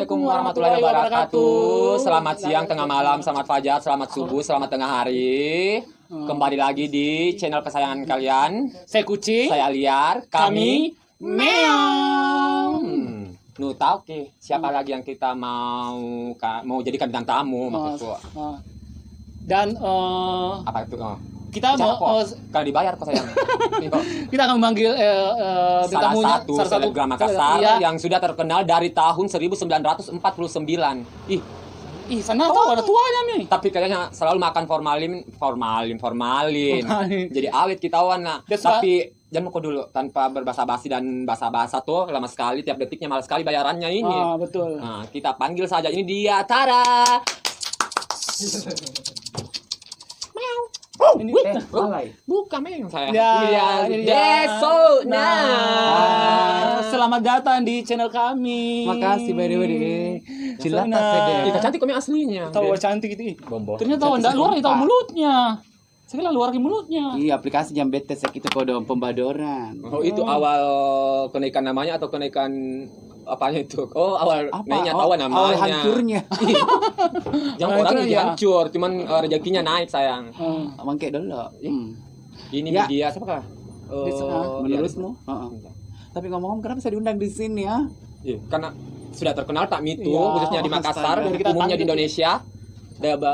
Assalamualaikum warahmatullahi wabarakatuh. Selamat siang, tengah malam, selamat fajar, selamat subuh, selamat tengah hari. Kembali lagi di channel kesayangan kalian. Saya Kucing. Saya Liar. Kami Meong. Nu tahu ke siapa lagi yang kita mau jadikan bintang tamu maksudku. Dan Apa itu? kita mau kalau dibayar kok sayang. Nih, kok. kita akan memanggil Salah satu selebgram Makassar iya. yang sudah terkenal dari tahun 1949. Ih, sana tahu ada tuanya nih. Tapi kayaknya selalu makan formalin. Jadi awet kitahuan nah. Tapi jangan mau dulu tanpa berbasa-basi dan basa-basa tuh lama sekali, tiap detiknya malas sekali bayarannya ini. Betul. Nah, kita panggil saja, ini dia Tara. Ini Bukan Meong saya. Ya, Ini ini dia dia. Deso. Selamat datang di channel kami. Makasih by the way deh. Cilata Ih, sedeh. cantik kok Meong aslinya. Tahu cantik itu. Bombo. Ternyata tahu enggak luar itu mulutnya. Saya luar ke mulutnya. Iya, aplikasi jam betes itu kode pembadoran. Oh, itu awal kenaikan namanya atau kenaikan apanya itu? Oh, awal mainnya tahu namanya. Awal hancurnya. Yang orang jadi hancur, cuman rezekinya naik sayang. Mangke dulu. Ini Ya. dia siapa kah? Menurutmu? Tapi ngomong-ngomong kenapa saya diundang di sini ya? Iya, karena sudah terkenal tak Mitu, Iya, khususnya di Makassar, astaga. Kita umumnya di panggil. Indonesia.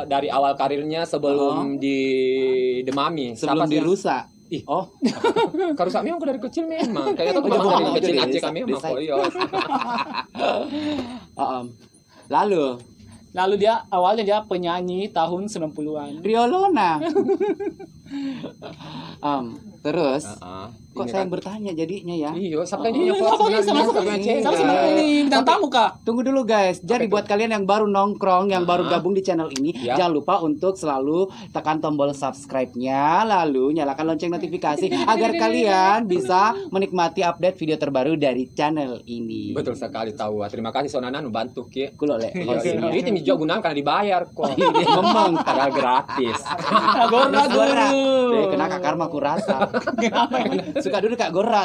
Dari awal karirnya sebelum didemami. Sebelum dirusak. Ih. Oh, Karusak memang dari kecil memang. Kayaknya tuh Oh, dari kecil dari aja desa- kami memang desa. kok iya. Lalu Dia awalnya dia penyanyi tahun 90-an. Riolona. Terus kok Ini saya kan. yang bertanya jadinya ya? Iya, siapa ini yang Siapa ini? Siapa ini? Bintang tamu kah? Tunggu dulu guys. Jadi buat kalian yang baru nongkrong, yang baru gabung di channel ini, Ya. jangan lupa untuk selalu tekan tombol subscribe-nya, lalu nyalakan lonceng notifikasi agar kalian bisa menikmati update video terbaru dari channel ini. Betul sekali tahu. Terima kasih Sonana bantu ki. Kulo le. Iya, ini juga gunaan karena dibayar kok. Memang Padahal gratis. Gora dulu. Kena kak karma ku rasa. Suka dulu kak Gora.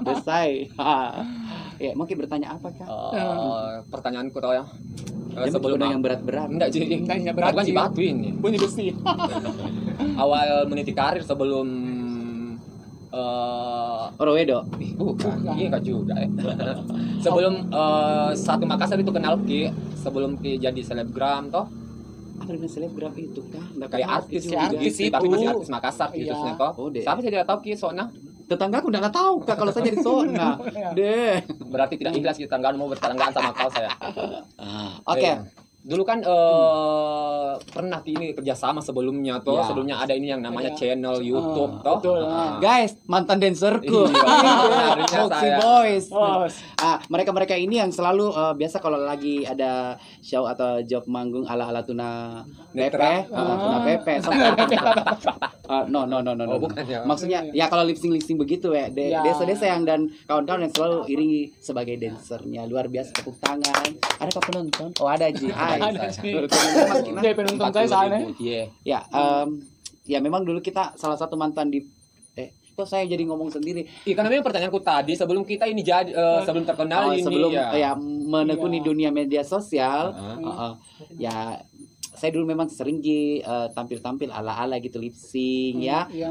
Desai. Ya, mungkin bertanya apa kak? Pertanyaanku tahu ya. Sebelum yang berat-berat. Enggak jadi. Enggak, berat Bukan sih. di batu ini. Bunyi besi. Awal meniti karir sebelum Orowedo. bukan. Iya enggak juga ya. Sebelum satu Makassar itu kenal Ki, sebelum Ki jadi selebgram toh. Apa dengan selebgram itu kak? Nggak Kayak kenal artis juga. artis gitu, tapi itu. masih artis Makassar Iya. khususnya toh. Oh, deh. Siapa saya tidak tahu Ki soalnya. Tetanggaku udah nggak tahu kak kalau saya jadi sona. Deh. Berarti tidak ikhlas kita tetanggaan mau bertetanggaan sama kau saya. Oke. Dulu kan pernah ini kerjasama sebelumnya toh. Ya. Sebelumnya ada ini yang namanya Ada. channel YouTube toh. Betul. Guys, mantan dancerku. Iya, harusnya Foxy saya. Boys. Oh, Mereka ini yang selalu biasa kalau lagi ada show atau job manggung ala-ala tuna Netra. pepe, tuna pepe. No. Oh, bukan ya. Maksudnya ya kalau lip sync begitu ya. Ya. Desa-desa yang dan kawan-kawan yang selalu iringi sebagai dancernya. Luar biasa tepuk tangan. Ada penonton? Oh, ada Ji. Hai. ada sih. Mas Kina. Dia penonton saya sana. Iya. Ya, ya memang dulu kita salah satu mantan di kok saya jadi ngomong sendiri. Iya, karena memang pertanyaanku tadi sebelum kita ini jadi sebelum terkenal ini Sebelum ya. menekuni Iya. dunia media sosial, ya saya dulu memang sering tampil-tampil ala-ala gitu lip sync ya. Iya.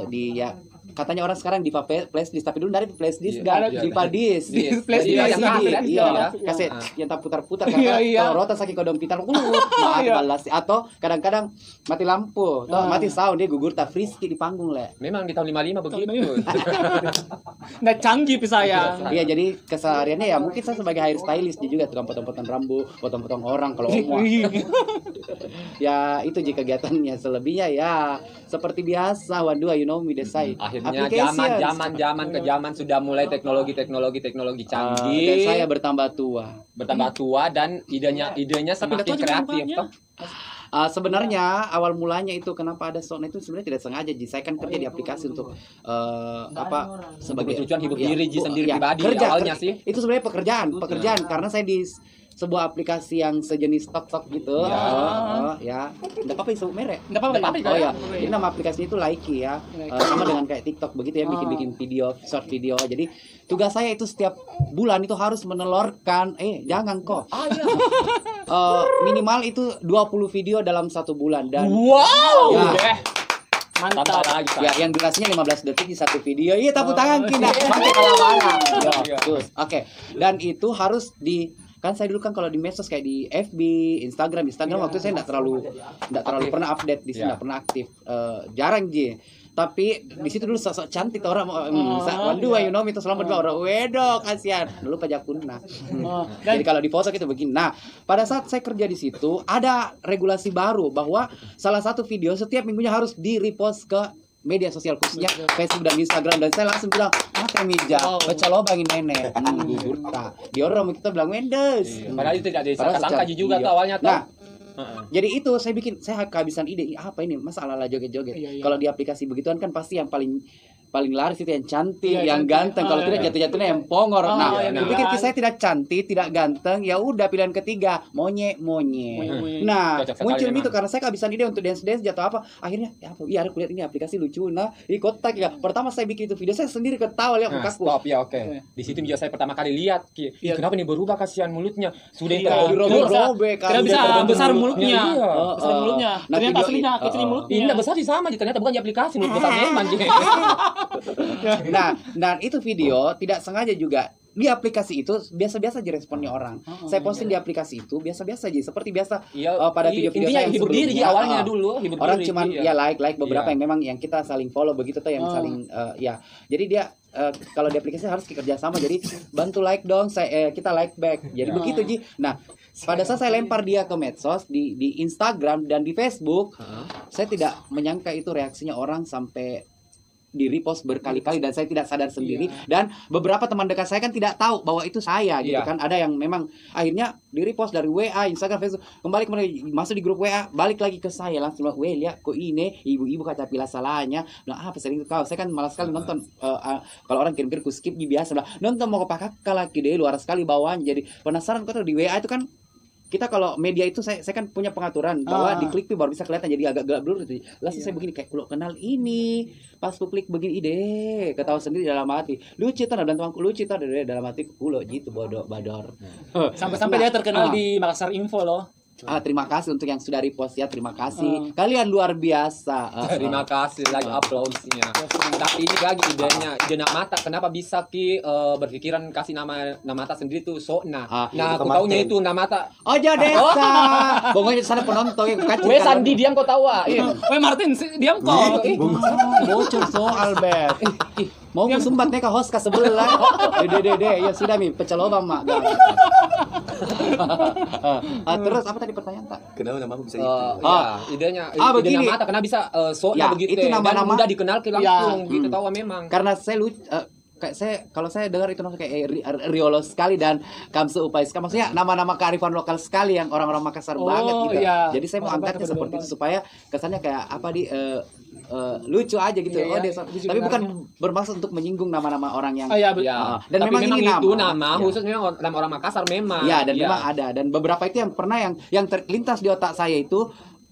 Di ya katanya orang sekarang diva flashdisk, tapi dulu dari flashdisk Iya, enggak iya. diva disk. Disk. Flash Iya, disk. yang kaset kan, Iya, iya. kaset yang tak putar-putar Iya, iya. kalau rota sakit kodong pitar maaf Iya. balas atau kadang-kadang mati lampu, atau mati sound dia gugur tak frisky di panggung le. Memang di tahun 55 begitu. Nggak canggih pi saya. Iya, jadi kesehariannya ya mungkin saya sebagai hairstylist dia juga tukang potong-potong rambut, potong-potong orang kalau mau. Ya itu jika kegiatannya, selebihnya ya seperti biasa. Waduh, you know me desai. Akhirnya zaman ke zaman sudah mulai teknologi Dan canggih. saya bertambah tua. Bertambah tua dan idenya semakin tua juga kreatif rupanya. toh. Sebenarnya awal mulanya itu kenapa ada Sona itu sebenarnya tidak sengaja Ji. Saya kan kerja di aplikasi untuk sebagai Tujuan hibur diri Ji sendiri ya, pribadi kerja, awalnya sih. Itu sebenarnya pekerjaan karena saya sebuah aplikasi yang sejenis TokTok gitu. Ya. Ya. Enggak apa-apa disebut merek. Enggak apa-apa. Oh ya. Jadi nama aplikasinya itu Likee ya. Sama dengan kayak TikTok begitu ya, bikin video, short video. Jadi tugas saya itu setiap bulan itu harus menelurkan jangan kok. Minimal itu 20 video dalam 1 bulan dan Wow. Ya. Udah. Tambah Mantap. lagi, Pak. Ya, yang durasinya 15 detik di satu video. Iya, tepuk tangan kita. iya. Pakai kelamaan. Iya. Terus, oke. Dan itu harus kan saya dulu kan kalau di medsos kayak di FB, Instagram waktu itu saya enggak terlalu pernah update di sini, enggak pernah aktif. Jarang tapi di situ dulu sosok cantik orang waduh itu selamat dua orang wedok kasihan dulu pajak punah. Jadi kalau di foto itu begini. Nah, pada saat saya kerja di situ ada regulasi baru bahwa salah satu video setiap minggunya harus di-repost ke media sosial khususnya Facebook dan Instagram, dan saya langsung bilang mata meja baca lobangin nenek gugur tak di orang kita bilang Mendes Padahal itu tidak disangka juga tuh awalnya tuh. Nah, jadi itu saya kehabisan ide apa ini masalah joget-joget. Kalau di aplikasi begituan kan pasti yang paling laris itu yang cantik, yang ganteng. Kalau tidak jatuh-jatuhnya yang pongor. Pikir saya tidak cantik, tidak ganteng, ya udah pilihan ketiga monyet. Nah, muncul itu karena saya kehabisan ide untuk dance jatuh apa. Akhirnya ya aku lihat ini aplikasi lucu. Nah, di kotak ya. Pertama saya bikin itu video saya sendiri ketawa lihat mukaku. Stop ya, oke. Di situ juga saya pertama kali lihat kenapa ini berubah kasihan mulutnya. Sudah dirobek. Tidak bisa besar mulutnya. Iya. Besar mulutnya. Nah, Ternyata video aslinya kecil mulutnya. Ini besar sih sama, ternyata bukan di aplikasi, mulut besar memang. Nah, dan itu video tidak sengaja juga di aplikasi itu biasa-biasa aja responnya orang. Saya posting di aplikasi itu biasa-biasa aja seperti biasa pada video-video saya yang hibur diri sebelumnya. awalnya dulu, orang cuman like beberapa yang memang yang kita saling follow begitu tuh yang saling Jadi dia kalau di aplikasi harus kerja sama, jadi bantu like dong, kita like back. Jadi begitu Ji. Nah, pada saat saya lempar dia ke medsos di Instagram dan di Facebook, saya tidak menyangka itu reaksinya orang sampai di repost berkali-kali dan saya tidak sadar sendiri. Dan beberapa teman dekat saya kan tidak tahu bahwa itu saya gitu kan. Ada yang memang akhirnya di repost dari WA, Instagram, Facebook, kembali masuk di grup WA, balik lagi ke saya langsung bilang, lihat kok ini ibu-ibu kata pilih salahnya. Nah, apa sering kau? Saya kan malas sekali nonton kalau orang kirim-kirim ku skip biasa bilang, nonton mau kepakai laki deh luar sekali bawaan. Jadi penasaran kok di WA itu kan kita kalau media itu saya kan punya pengaturan bahwa di klik baru bisa kelihatan, jadi agak gelap dulu gitu. Langsung saya begini kayak kenal ini, pas ku klik begini ketawa sendiri dalam hati. Lucu tuh dan temanku lucu tuh dalam hati kulo gitu bador. Sampai-sampai dia terkenal di Makassar Info loh. Terima kasih untuk yang sudah repost ya, terima kasih. Kalian luar biasa. Terima kasih lagi uploadsnya. Tapi ini lagi ide Mata. Kenapa bisa berpikiran kasih nama Mata sendiri tuh Sokna. Nah, aku taunya itu nama Mata. Ojo desa. Pokoknya sana penonton yang kacau. Weh Sandi diam kau tahu ah. Weh Martin diam kok. Bocor soal bet. Mau sumbat nih ke host ke sebelah. Dede ya sudah mi pecel lobang mak. Terus apa tadi pertanyaan tak? Kenapa namamu bisa Idenya begini. Mata karena bisa Sokna begitu. Itu nama-nama mudah dikenal langsung gitu tahu memang. Karena saya kalau saya dengar itu kayak Riolo sekali dan Kamsu Upaiska, maksudnya nama-nama kearifan lokal sekali yang orang-orang Makassar banget gitu. Iya. Jadi saya mau angkatnya seperti itu supaya kesannya kayak lucu aja gitu. Tapi bukan bermaksud untuk menyinggung nama-nama orang yang dan memang ini itu nama khusus memang nama orang Makassar memang. Ya, dan memang ada, dan beberapa itu yang pernah yang terlintas di otak saya itu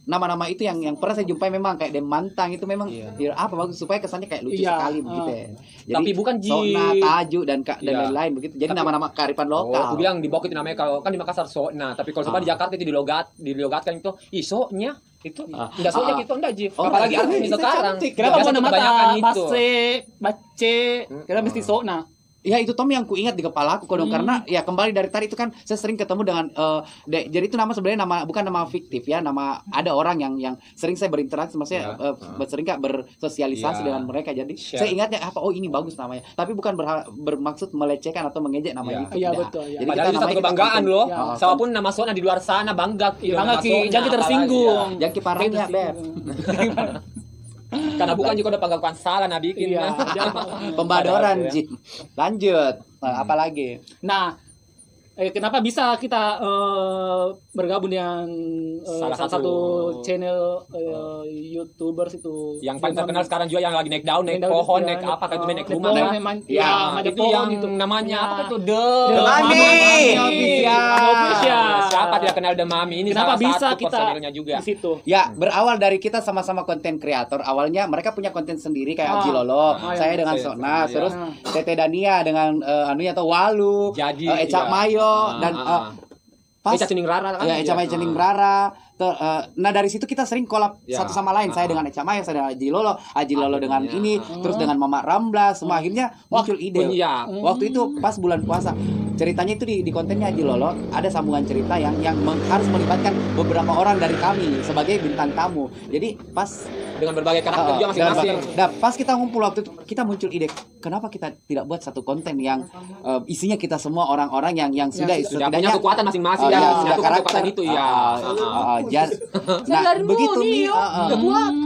nama-nama itu yang pernah saya jumpai memang kayak Demantang itu memang apa bagus supaya kesannya kayak lucu sekali begitu ya. Jadi, tapi bukan Sokna, Taju dan lain-lain begitu. Jadi nama-nama kearifan lokal. Aku bilang di Bogor itu namanya kalau kan di Makassar Sokna, tapi kalau di Jakarta itu dilogatkan itu Soknya itu enggak Soknya gitu enggak Ji. Apalagi artinya sekarang. Kenapa mau kebanyakan itu? Bace, kenapa mesti Sokna? Ya itu Tom yang ku ingat di kepala aku kodong karena ya kembali dari tadi itu kan saya sering ketemu dengan jadi itu nama sebenarnya bukan nama fiktif ya, nama ada orang yang sering saya berinteraksi, maksudnya sering bersosialisasi dengan mereka, jadi saya ingatnya ini bagus namanya, tapi bukan bermaksud melecehkan atau mengejek nama itu. Iya betul. Jadi padahal itu satu kebanggaan loh. Siapapun nama Sokna di luar sana bangga jangan tersinggung. Jangan kiparin ya Beb. Karena bukan juga udah panggakan salah nabi bikin pembadoran Ji. Lanjut. Apa lagi? Nah, Kenapa bisa kita bergabung dengan Salah salah satu satu channel YouTubers itu yang paling terkenal sekarang juga yang lagi naik daun, naik Naik daun, pohon, ya, naik apa kayak itu naik naik rumah pohon, kan? memang, Ya, ya, ada itu pohon yang itu. namanya Ya. apa tuh? The Mami. Official. Siapa tidak kenal The Mami? Ini Kenapa salah bisa satu kita personilnya juga. di situ? Ya, berawal dari kita sama-sama konten kreator. Awalnya mereka punya konten sendiri kayak Aji Lolo, saya dengan saya Sona, sama, terus ya. Tete Dania dengan anunya atau Walu, Jadi Eca iya. Mayo dan pas Eca Cening Rara kan? ya Eca Mayo Cening Rara. Nah dari situ kita sering kolab Ya. satu sama lain. Saya dengan Eca Mayo, saya dengan Aji Lolo dengan Akhirnya. ini, terus dengan Mama Ramla. Semua akhirnya muncul ide. Iya. Waktu itu pas bulan puasa. Ceritanya itu di kontennya Aji Lolo ada sambungan cerita yang harus melibatkan beberapa orang dari kami sebagai bintang tamu. Jadi pas Dengan berbagai karakter juga masing-masing. Nah, pas kita ngumpul waktu itu kita muncul ide kenapa kita tidak buat satu konten yang isinya kita semua orang-orang yang sudah Sudah punya setidaknya kekuatan masing-masing ya, yang sudah menyatukan karakter kekuatan itu ya. nah begitu nih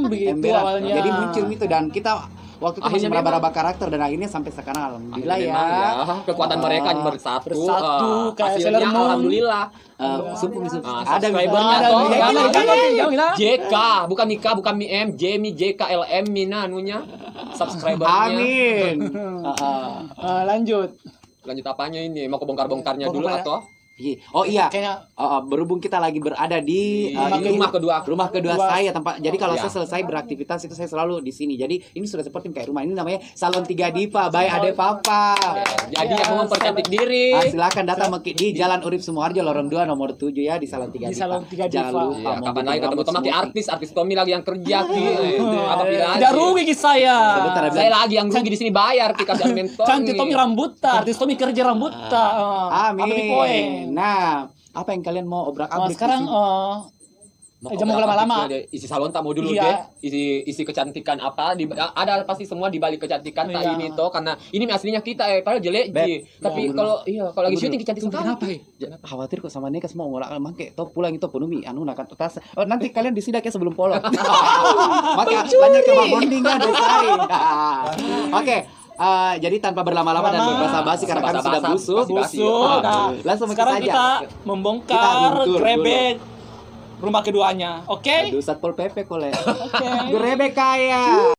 Begitu emberan. awalnya. Jadi muncul itu dan kita waktu itu masih Akhirnya meraba-raba karakter dan akhirnya sampai sekarang alhamdulillah Memang ya, kekuatan mereka bersatu. Bersatu, kayak hasilnya Sailor Moon. alhamdulillah. sumpah Ada subscribernya ada, toh. ada. JK, bukan Mika, bukan MIM, Jamie JK LM Mina anunya. Subscribernya. amin Lanjut. Lanjut apanya ini? Mau kebongkar-bongkarnya dulu Bongkar. atau oh iya Kayaknya berhubung kita lagi berada di Di rumah kedua. rumah kedua saya tempat jadi kalau Ya. saya selesai beraktivitas itu saya selalu di sini jadi ini sudah seperti kayak rumah ini namanya Salon 3 Diva by Ade Papa. Jadi yang mau mempercantik diri. Silakan datang di Jalan Urip Sumoharjo lorong 2 nomor 7 ya di Salon 3 Di Diva. Salon 3 Diva. Jangan lupa Ya, mau kapan bikin lagi ketemu rambut Tommy smoothie. artis Tommy lagi yang kerja Ki. Apa pilih aja. tidak rugi ki saya. Sebentar, Saya lagi yang rugi di sini bayar Ki kasih mentor. Cantik Tommy rambutnya, artis Tommy kerja rambutnya. Apa di poin? Amin. Nah, apa yang kalian mau obrak-abrik Sekarang di sini? jangan mau lama-lama. Isi salon tak mau dulu Iya. deh. Isi kecantikan apa ada pasti semua di balik kecantikan tak Iya. ini toh karena ini aslinya kita padahal jelek Beb, Ji. Tapi tunggu kalau lagi syuting cantik sekali. Kenapa khawatir kok sama Neka semua ngolak mangke toh pulang itu penuh anu nakan tas. Oh, nanti kalian disidak ya sebelum polong. Maka banyak ke bonding kan desai. Oke. Jadi tanpa berlama-lama dan berbasa-basi karena kami sudah busuk. Busuk. Nah, Langsung sekarang saja. kita Kita membongkar luntur grebek rumah keduanya. Oke? Aduh, Satpol PP kole. Oke. Grebek kaya.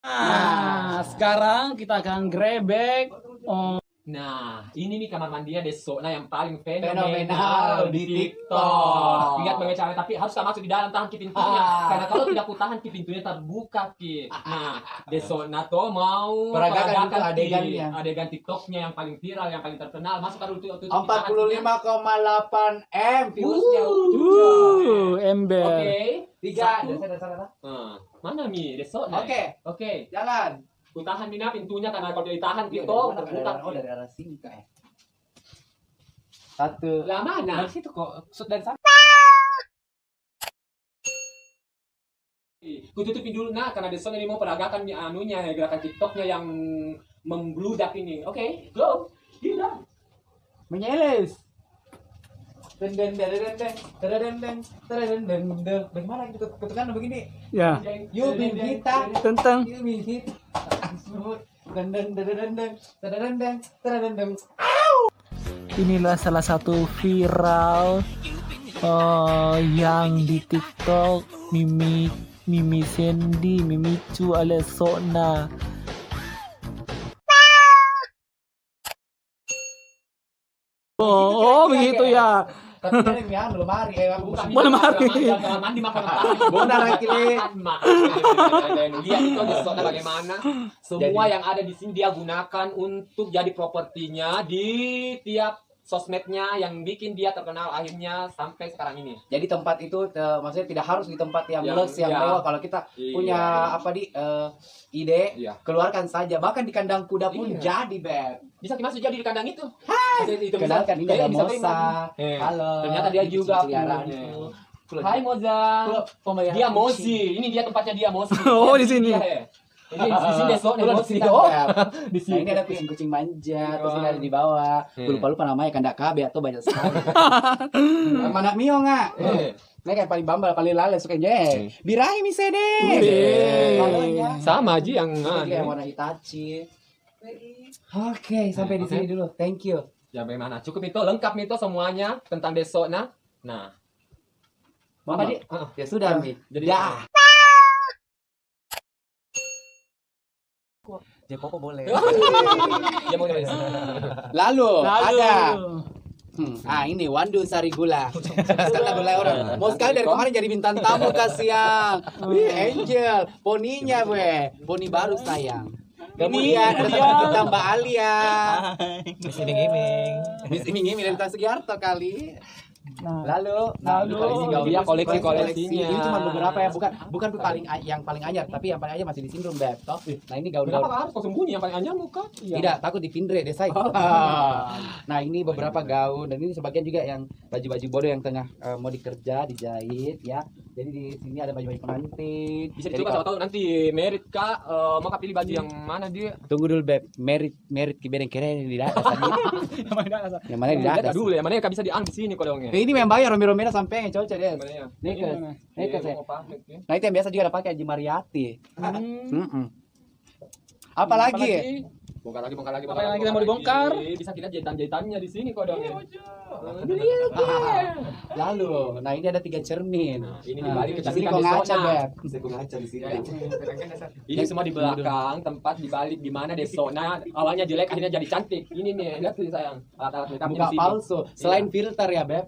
Nah, sekarang kita akan grebek. Nah, ini nih kamar mandinya Desona yang paling Fenomenal fenomenal di di TikTok. TikTok. Ingat bagaimana caranya, tapi harus masuk di dalam tahan ki pintunya. Ah. Karena kalau tidak ku tahan ki pintunya terbuka ki. Nah, Desona tuh mau Peragakan itu Ki. adegannya. Adegan TikToknya yang paling viral, yang paling terkenal. Masuk kan untuk 45,8 M viewsnya. Ember. Oke. 3 Satu. Mana Mi Desona? Oke. Oke. Jalan. Ku tahan Mina pintunya karena kalau tidak ditahan Iya, TikTok dari terbuka. arah- dari arah sini kak. Satu. Lah mana? Dari situ kok. Shoot dari sana. Ku tutupin dulu nah karena Desona ini mau peragakan anunya gerakan TikToknya yang membludak ini. Oke, go. Gila. Menyeles. Bagaimana gitu ketukan begini? Ya. You bin kita. Tentang. You bin hit. Inilah salah satu viral yang di TikTok Mimi Sandy, Mimicu alias Sona. Oh, begitu ya. Tapi kan yang belum hari Bukan Mana mari? Jangan mandi makan Benar, Akili. Lihat itu Desona bagaimana semua yang ada di sini dia gunakan untuk jadi propertinya di tiap sosmednya yang bikin dia terkenal akhirnya sampai sekarang ini. Jadi tempat itu maksudnya tidak harus di tempat yang Yang- luxe yang iya. mewah. Kalau kita Iya. punya apa ide, Iya. keluarkan saja. Bahkan di kandang kuda pun Iya. jadi, Beb. Bisa masuk jadi di kandang itu. Itu Kenalkan ini ada bisa Mosa. terima. Halo. Ternyata dia Ini juga peliharaan punya. itu. Hai Moza. Pemeliharaan Dia kucing. Mozi. Ini dia tempatnya dia Mozi. Oh, di sini. Dia, ya. Ini di sini Desona Tuh, Mozi. di sini, Oh, Beb. di Nah, sini. ini ada kucing-kucing manja, terus ini ada di bawah. Lupa-lupa namanya kandak KB atau banyak sekali. Mana Mio nggak? Ini kayak paling bambal, paling lale suka nye. Birahi misede. Wih. Kalau ya. Sama aja yang Ini kayak warna Itachi. Oke, sampai di sini dulu. Thank you. Ya bagaimana? Cukup itu, lengkap itu semuanya tentang Desona. Nah, Mama, Dik? Ya sudah, Mi. jadi Ya. Jepopo boleh. ya mau nulis. Lalu ada ini Wandu Sari Gula. Kata gula orang. Mau sekali dari kemarin jadi bintang tamu kasihan. Wih, Angel, poninya we. Poni baru sayang. Kemudian ada teman kita Mbak Alia. Miss iming-iming. Miss iming-iming dari Sugiharto kali. Lalu Ini dia koleksi-koleksinya. Ini cuma beberapa ya, bukan yang paling anyar, tapi yang paling anyar masih di sindrom Beb. Toh. Nah, ini gaun-gaun. Kenapa harus kau sembunyi yang paling anyar muka? Tidak, takut dipindre deh saya. Nah, ini beberapa gaun dan ini sebagian juga yang baju-baju bodoh yang tengah mau dikerja, dijahit ya. Jadi di sini ada baju-baju pengantin. Bisa Jadi dicoba tahu nanti merit Kak, mau Kak pilih baju yang mana dia? tunggu dulu Beb, merit kibereng keren di atas. Yang mana di Lihat atas? dulu ya, mana yang bisa diambil di sini kodongnya. Ini yang bayar Romero sampai yang cocok deh. Mana ya? Nekes ya. Mau pakai, ya. Nah, itu yang biasa juga ada pakai Haji Mariati. Apalagi? Bongkar lagi. Apa yang kita mau dibongkar? Bisa kita jahitan-jahitannya di sini kodongnya. Lalu, nah ini ada 3 cermin. Ini dibalik Di sini kecantikan kok di ngaca, zona. Beb. Saya ngaca di sini. Ini semua di belakang, tempat dibalik di mana Desona awalnya jelek akhirnya jadi cantik. Ini nih, lihat tuh sayang. Alat-alat make upnya Muka di sini. palsu. Selain filter ya, Beb.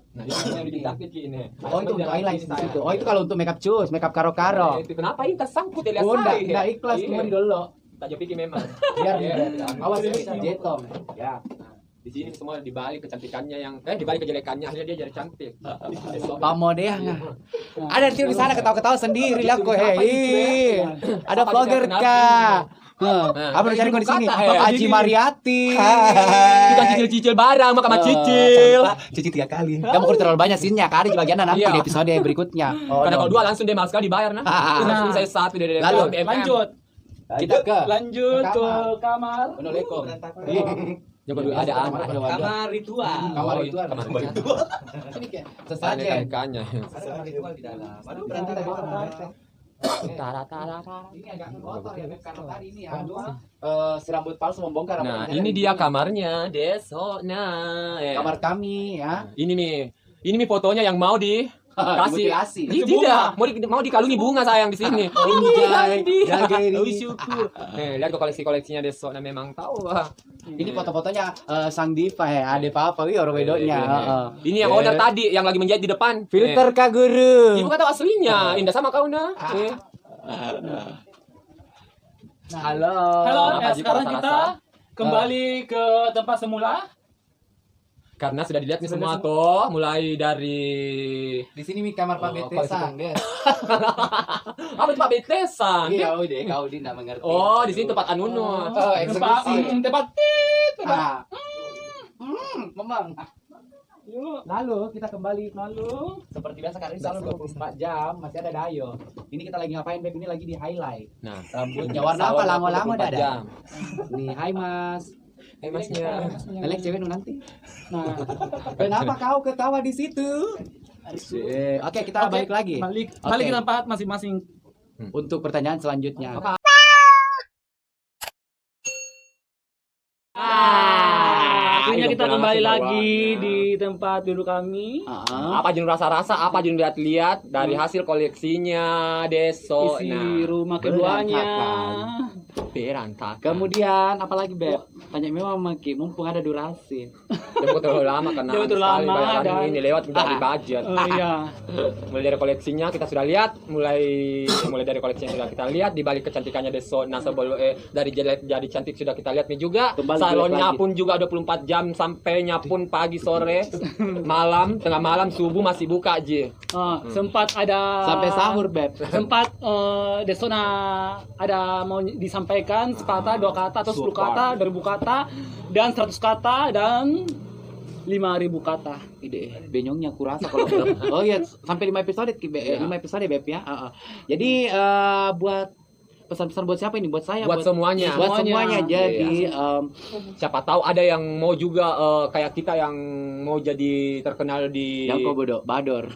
Nah, ini yang lebih cantik ini. Oh, itu untuk highlight di situ. Oh, itu kalau untuk makeup cus, makeup karo-karo. Itu kenapa ini tersangkut ya lihat Oh, saya. enggak ikhlas cuma di dulu. Tak pikir memang. Biar Iya. awas ini jetong. Ya. Di sini semua dibalik kecantikannya yang dibalik kejelekannya akhirnya dia jadi cantik. Pamodeh. Ada di sana ketawa-ketawa sendiri lah kok. Hei. Ada Apa vlogger dikasih kah? Apa ini cari kok di sini? kata, ya. Haji Mariati. Kita cicil-cicil barang mau sama cicil. Cuci 3 kali. Kamu kurang terlalu banyak scene-nya, kali bagian nanti Iya. di episode berikutnya. Karena kalau dua langsung dia mahal sekali dibayar nah. Langsung saya satu dari Lalu, BMM. kita ke Lanjut ke kamar. Assalamualaikum. Coba dulu ada anak. Kamar ritual. Kamar ritual. Kamar ritual. Sesajen. Ikannya. Ada kamar ritual di dalam. Aduh, Nanti berantakan. tadi orang ini agak kotor ya, Beb, karena tadi ini si rambut palsu membongkar. Nah, rambut ini dia kamarnya Desona. kamar kami ya. Ini nih fotonya yang mau dikasih. Dimutilasi. Ini tidak, mau dikalungi bunga sayang di sini. Ini jaga ini. Syukur. Lihat kok koleksinya Desona memang tahu. Ini foto-fotonya sang diva ya, ada apa wih orang bedonya. Ini yang owner tadi yang lagi menjahit di depan. Filter Kak Guru. Ibu kata aslinya, indah sama kau nah. Halo. Halo, Haji sekarang Para kita kembali ke tempat semula. Karena sudah dilihat nih semua tuh, mulai dari Di sini mi kamar Pak Betesa. apa itu Pak Betesan? Iya, udah kau tidak mengerti. Oh, di sini tempat Anunu. Oh, Tempat eksekusi. tempat Ah. Memang. Lalu kita kembali seperti biasa kali ini selalu 24 jam masih ada Dayo. Ini kita lagi ngapain Beb? Ini lagi di highlight. Nah, Rambutnya warna apa? Lama-lama 24 dah ada. jam. Nih, hai Mas. Masnya. Elek cewek nu nanti. Nah, kenapa kau ketawa di situ? Oke, kita balik lagi Balik Oke. ke tempat masing-masing. untuk pertanyaan selanjutnya. Akhirnya ayo kita pulang kembali langsung lagi bawah. di tempat duduk kami. Apa jun rasa-rasa, apa jun lihat-lihat dari hasil koleksinya Deso. Isi rumah keduanya. berantakan. Kemudian apalagi Beb? Tanya memang Maki, mumpung ada durasi. Jemput terlalu lama karena Jemput terlalu sekali lama, bayaran dan- ini lewat dari budget. Oh iya. Mulai dari koleksinya kita sudah lihat, mulai dari koleksinya sudah kita lihat, di balik kecantikannya Deso. Nah, sebelum dari jelek jadi cantik sudah kita lihat nih juga. Kembali Salonnya jelek lagi. pun juga 24 jam, sampainya pun pagi, sore, malam, tengah malam, subuh masih buka Ji. Sempat ada Sampai sahur Beb. sempat Desona ada mau disampaikan sepatah, 2 kata atau 10 kata, 2000 kata dan 100 kata dan 5000 kata. Ide benyongnya kurasa kalau oh iya sampai 5 episode 5 episode Beb ya. Jadi buat pesan-pesan buat siapa ini? Buat saya, Buat semuanya. buat semuanya. Jadi Siapa tahu ada yang mau juga kayak kita yang mau jadi terkenal di yang kau bodoh, Bador.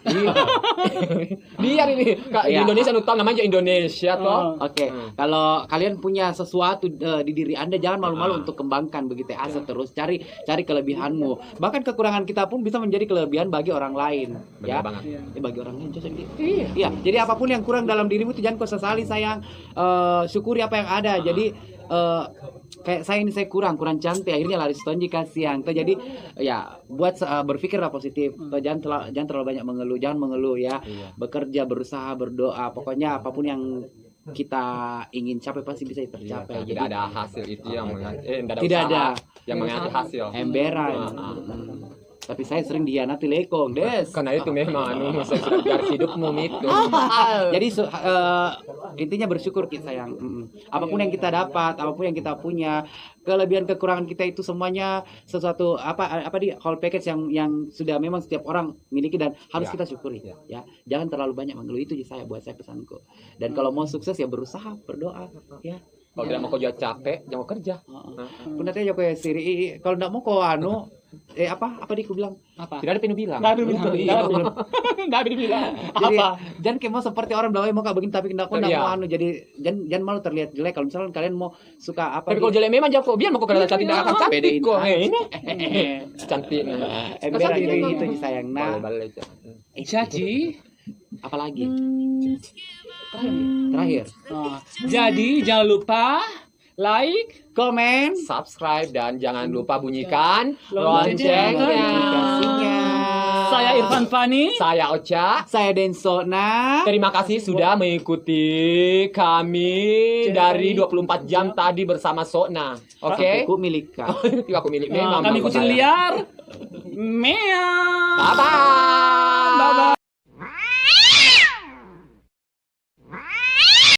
Biar ini Kak, di Iya. Indonesia tahu namanya Indonesia toh. Oke, kalau kalian punya sesuatu di diri Anda, jangan malu-malu untuk kembangkan begitu ya. Asal terus cari kelebihanmu. Bahkan kekurangan kita pun bisa menjadi kelebihan bagi orang lain, Benar ya. banget. Bagi orang lain jadi. Iya, jadi apapun yang kurang dalam dirimu itu jangan kau sesali, sayang. Syukuri apa yang ada. Jadi kayak saya ini, saya kurang cantik, akhirnya lari stonji kasihan. Tuh jadi ya buat berpikirlah positif. Tuh, jangan terlalu banyak mengeluh ya. Bekerja, berusaha, berdoa, pokoknya apapun yang kita ingin capai pasti bisa tercapai. Tidak ada hasil itu yang Tidak ada yang mengganti hasil. emberan. Tapi saya sering dihianati lekong, Des. Karena itu memang saya sudah garis hidupmu itu. Jadi intinya bersyukur kita, sayang. Apapun yang kita dapat, apapun yang kita punya, kelebihan kekurangan kita itu semuanya sesuatu apa di whole package yang sudah memang setiap orang miliki dan harus kita syukuri. Ya, jangan terlalu banyak mengeluh, itu saya pesanku. Dan kalau mau sukses ya berusaha, berdoa, ya. Kalau tidak mau kerja capek, jangan mau kerja. Punatnya aja kayak siri. Kalau enggak mau kau apa dia bilang? Apa? Tidak ada pinu bilang. Nggak ada bilang. Jadi Apa? jangan kayak mau seperti orang bilang mau kak begini tapi enggak Iya. mau jadi jangan malu terlihat jelek. Kalau misalkan kalian mau suka apa Tapi kalau jelek memang jangan kok biar mau kok kelihatan cantik, tidak akan cantik Bedain kok. aja. Ini cantik. emberan itu sayang. Nah, Boleh. Jadi, apalagi terakhir jadi jangan lupa like, komen Subscribe dan jangan lupa bunyikan Loncengnya. loncengnya. Saya Irfan Fani. Saya Ocha. saya Densona. Terima kasih sudah mengikuti kami dari 24 jam tadi bersama Sona. Oke? Aku milik kak. Itu aku milik memang. Kami nama kucing saya. liar. Meow. Bye-bye. Bye-bye.